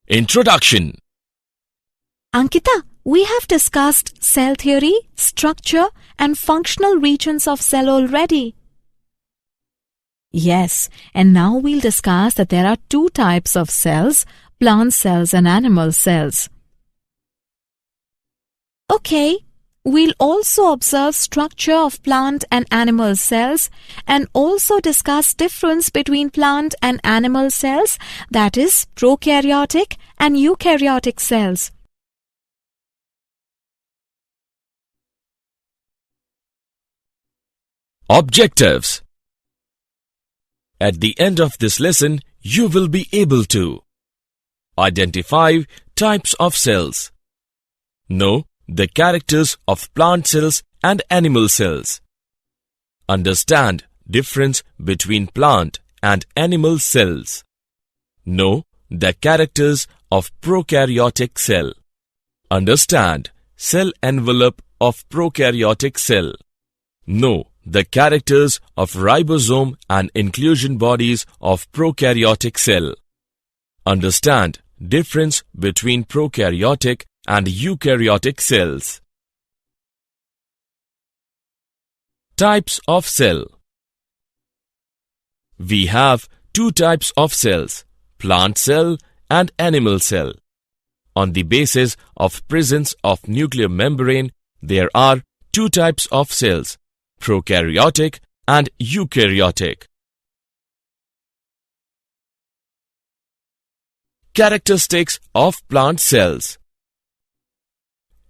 Introduction. Ankita, we have discussed cell theory, structure and functional regions of cell already. Yes, and now we'll discuss that there are two types of cells, plant cells and animal cells. Okay, we'll also observe structure of plant and animal cells and also discuss difference between plant and animal cells, that is prokaryotic and eukaryotic cells. Objectives. At the end of this lesson, you will be able to identify types of cells, know the characters of plant cells and animal cells, understand difference between plant and animal cells, know the characters of prokaryotic cell, understand cell envelope of prokaryotic cell, know the characters of ribosome and inclusion bodies of prokaryotic cell. Understand difference between prokaryotic and eukaryotic cells. Types of cell. We have two types of cells, plant cell and animal cell. On the basis of presence of nuclear membrane, there are two types of cells, prokaryotic and eukaryotic. Characteristics of plant cells.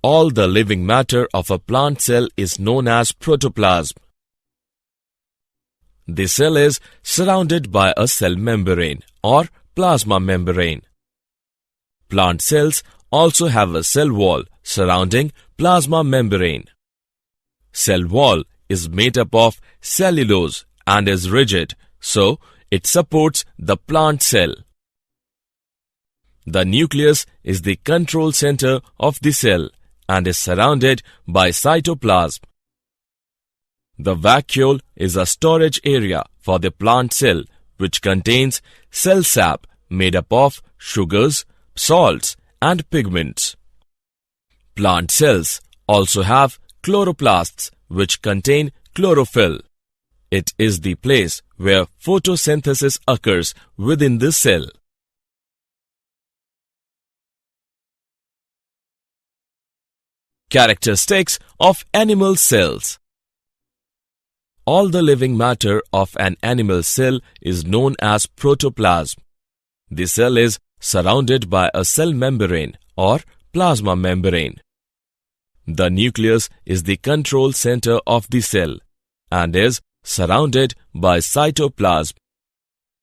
All the living matter of a plant cell is known as protoplasm. The cell is surrounded by a cell membrane or plasma membrane. Plant cells also have a cell wall surrounding plasma membrane. Cell wall is made up of cellulose and is rigid, so it supports the plant cell. The nucleus is the control center of the cell and is surrounded by cytoplasm. The vacuole is a storage area for the plant cell which contains cell sap made up of sugars, salts and pigments. Plant cells also have chloroplasts which contain chlorophyll. It is the place where photosynthesis occurs within the cell. Characteristics of animal cells. All the living matter of an animal cell is known as protoplasm. The cell is surrounded by a cell membrane or plasma membrane. The nucleus is the control center of the cell and is surrounded by cytoplasm.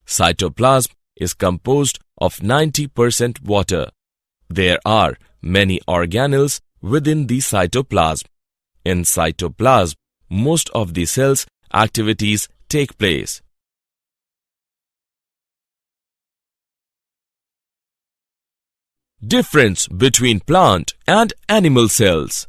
Cytoplasm is composed of 90% water. There are many organelles within the cytoplasm. In cytoplasm, most of the cell's activities take place. Difference between plant and animal cells.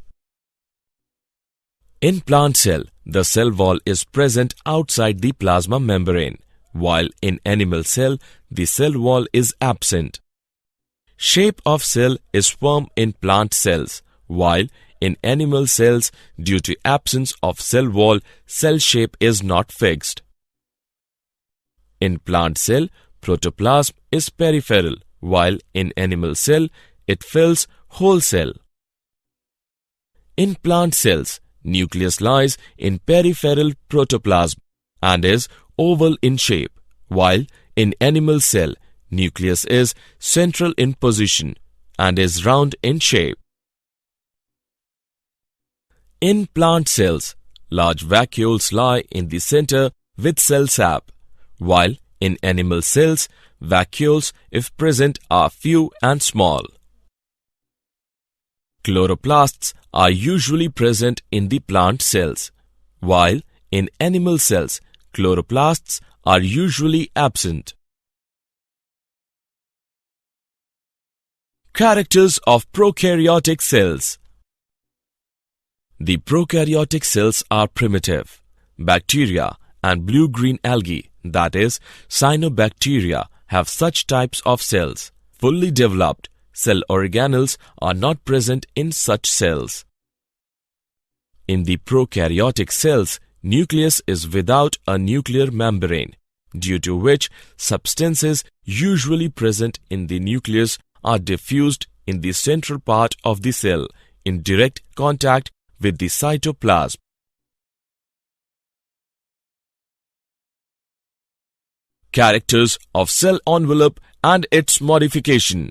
In plant cell, the cell wall is present outside the plasma membrane, while in animal cell, the cell wall is absent. Shape of cell is firm in plant cells, while in animal cells, due to absence of cell wall, cell shape is not fixed. In plant cell, protoplasm is peripheral, while in animal cell, it fills whole cell. In plant cells, nucleus lies in peripheral protoplasm and is oval in shape, while in animal cell, nucleus is central in position and is round in shape. In plant cells, large vacuoles lie in the center with cell sap, while in animal cells, vacuoles, if present, are few and small. Chloroplasts are usually present in the plant cells, while in animal cells, chloroplasts are usually absent. Characters of prokaryotic cells. The prokaryotic cells are primitive. Bacteria and blue-green algae, that is, cyanobacteria, have such types of cells. fully developed, cell organelles are not present in such cells. In the prokaryotic cells, nucleus is without a nuclear membrane, due to which substances usually present in the nucleus are diffused in the central part of the cell in direct contact with the cytoplasm. Characters of cell envelope and its modification.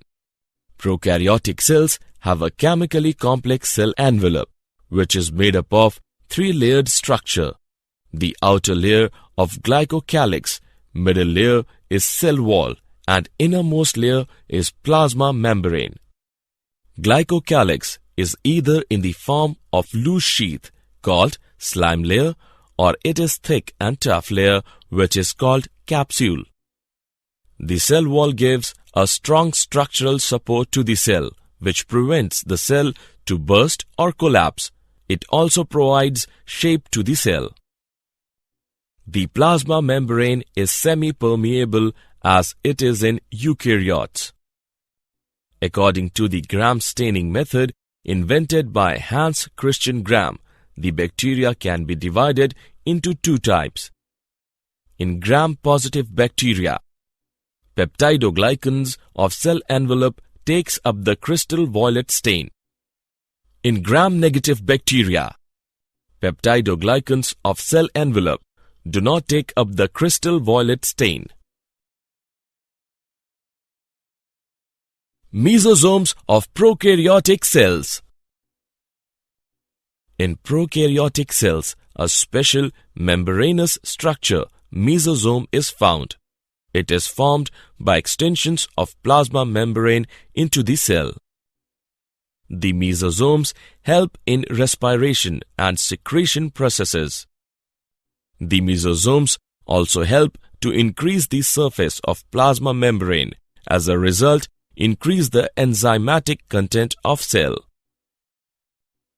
Prokaryotic cells have a chemically complex cell envelope, which is made up of three-layered structure. The outer layer of glycocalyx, middle layer is cell wall, and innermost layer is plasma membrane. Glycocalyx is either in the form of loose sheath called slime layer, or it is thick and tough layer which is called capsule. The cell wall gives a strong structural support to the cell, which prevents the cell to burst or collapse. It also provides shape to the cell. The plasma membrane is semi-permeable as it is in eukaryotes. According to the Gram staining method invented by Hans Christian Gram, the bacteria can be divided into two types. In Gram-positive bacteria, peptidoglycans of cell envelope takes up the crystal violet stain. In Gram-negative bacteria, peptidoglycans of cell envelope do not take up the crystal violet stain. Mesosomes of prokaryotic cells. In prokaryotic cells, a special membranous structure, mesosome, is found. It is formed by extensions of plasma membrane into the cell. The mesosomes help in respiration and secretion processes. The mesosomes also help to increase the surface of plasma membrane. As a result, increase the enzymatic content of cell.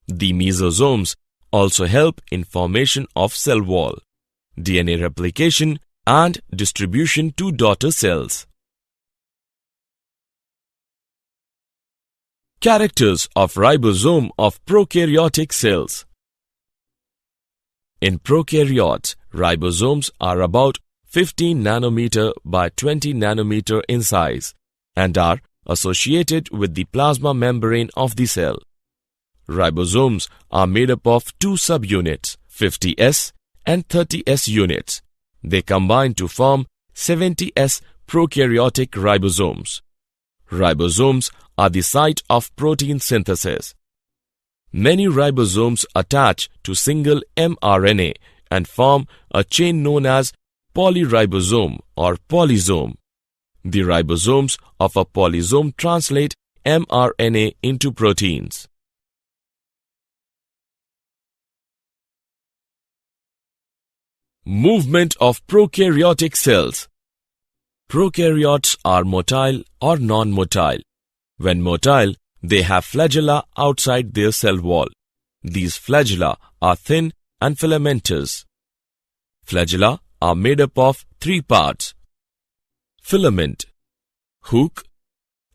The mesosomes also help in formation of cell wall, DNA replication, and distribution to daughter cells. Characters of ribosome of prokaryotic cells. In prokaryotes, ribosomes are about 15 nanometer by 20 nanometer in size and are associated with the plasma membrane of the cell. Ribosomes are made up of two subunits, 50S and 30S units. They combine to form 70S prokaryotic ribosomes. Ribosomes are the site of protein synthesis. Many ribosomes attach to single mRNA and form a chain known as polyribosome or polysome. The ribosomes of a polysome translate mRNA into proteins. Movement of prokaryotic cells. Prokaryotes are motile or non-motile. When motile, they have flagella outside their cell wall. These flagella are thin and filamentous. Flagella are made up of three parts: filament, hook,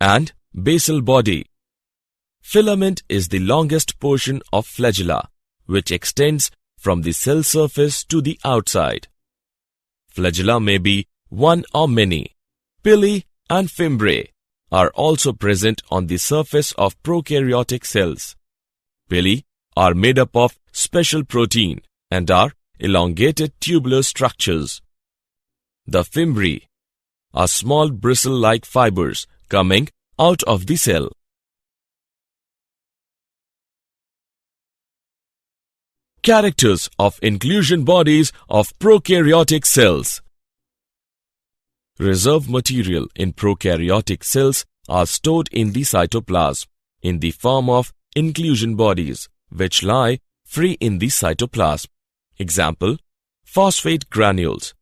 and basal body. Filament is the longest portion of flagella, which extends from the cell surface to the outside. Flagella may be one or many. Pili and fimbriae are also present on the surface of prokaryotic cells. Pili are made up of special protein and are elongated tubular structures. The fimbriae are small bristle-like fibers coming out of the cell. Characters of inclusion bodies of prokaryotic cells. Reserve material in prokaryotic cells are stored in the cytoplasm in the form of inclusion bodies, which lie free in the cytoplasm. Example: phosphate granules,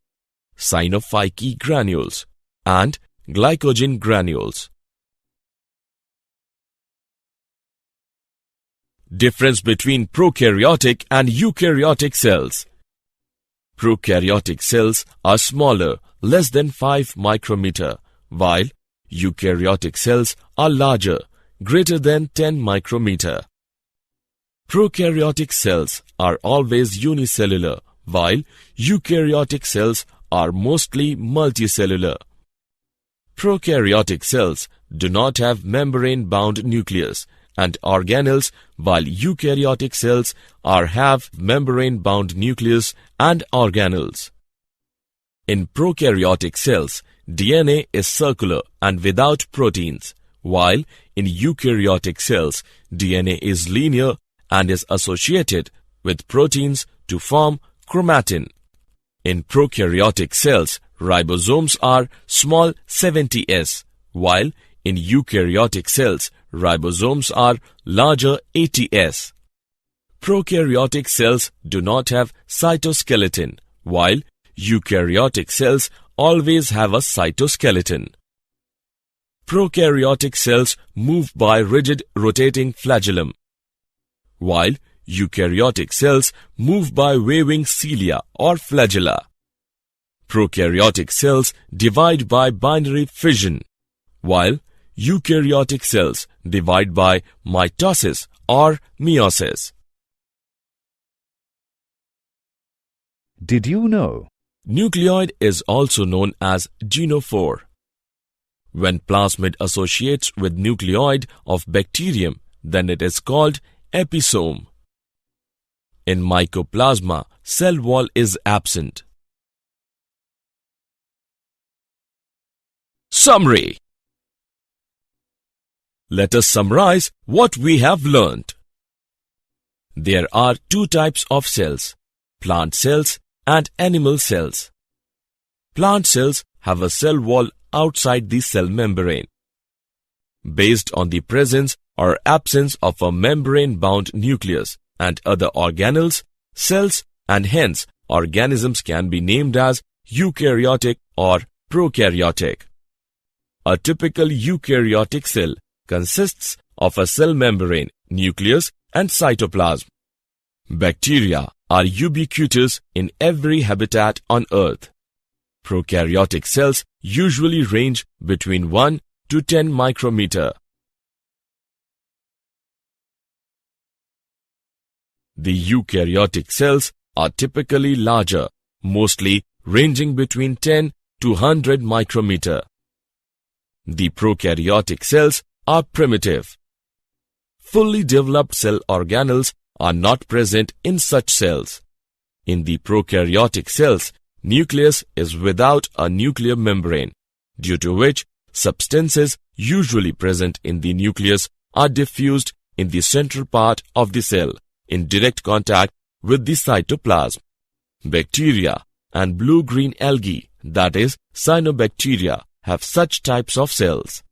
synophycy granules, and glycogen granules. Difference between prokaryotic and eukaryotic cells. Prokaryotic cells are smaller, less than 5 micrometer, while eukaryotic cells are larger, greater than 10 micrometer. Prokaryotic cells are always unicellular, while eukaryotic cells are mostly multicellular. Prokaryotic cells do not have membrane-bound nucleus and organelles, while eukaryotic cells have membrane-bound nucleus and organelles. In prokaryotic cells, DNA is circular and without proteins, while in eukaryotic cells, DNA is linear and is associated with proteins to form chromatin. In prokaryotic cells, ribosomes are small 70s, while in eukaryotic cells, ribosomes are larger 80s. Prokaryotic cells do not have cytoskeleton, while eukaryotic cells always have a cytoskeleton. Prokaryotic cells move by rigid rotating flagellum, while eukaryotic cells move by waving cilia or flagella. Prokaryotic cells divide by binary fission, while eukaryotic cells divide by mitosis or meiosis. Did you know? Nucleoid is also known as genophore. When plasmid associates with nucleoid of bacterium, then it is called episome. In mycoplasma, cell wall is absent. Summary. Let us summarize what we have learnt. There are two types of cells, plant cells and animal cells. Plant cells have a cell wall outside the cell membrane. Based on the presence or absence of a membrane-bound nucleus and other organelles, cells and hence organisms can be named as eukaryotic or prokaryotic. A typical eukaryotic cell consists of a cell membrane, nucleus and cytoplasm. Bacteria are ubiquitous in every habitat on Earth. Prokaryotic cells usually range between 1 to 10 micrometer. The eukaryotic cells are typically larger, mostly ranging between 10 to 100 micrometer. The prokaryotic cells are primitive. Fully developed cell organelles are not present in such cells. In the prokaryotic cells, nucleus is without a nuclear membrane, due to which substances usually present in the nucleus are diffused in the central part of the cell in direct contact with the cytoplasm. Bacteria and blue-green algae, that is cyanobacteria, have such types of cells.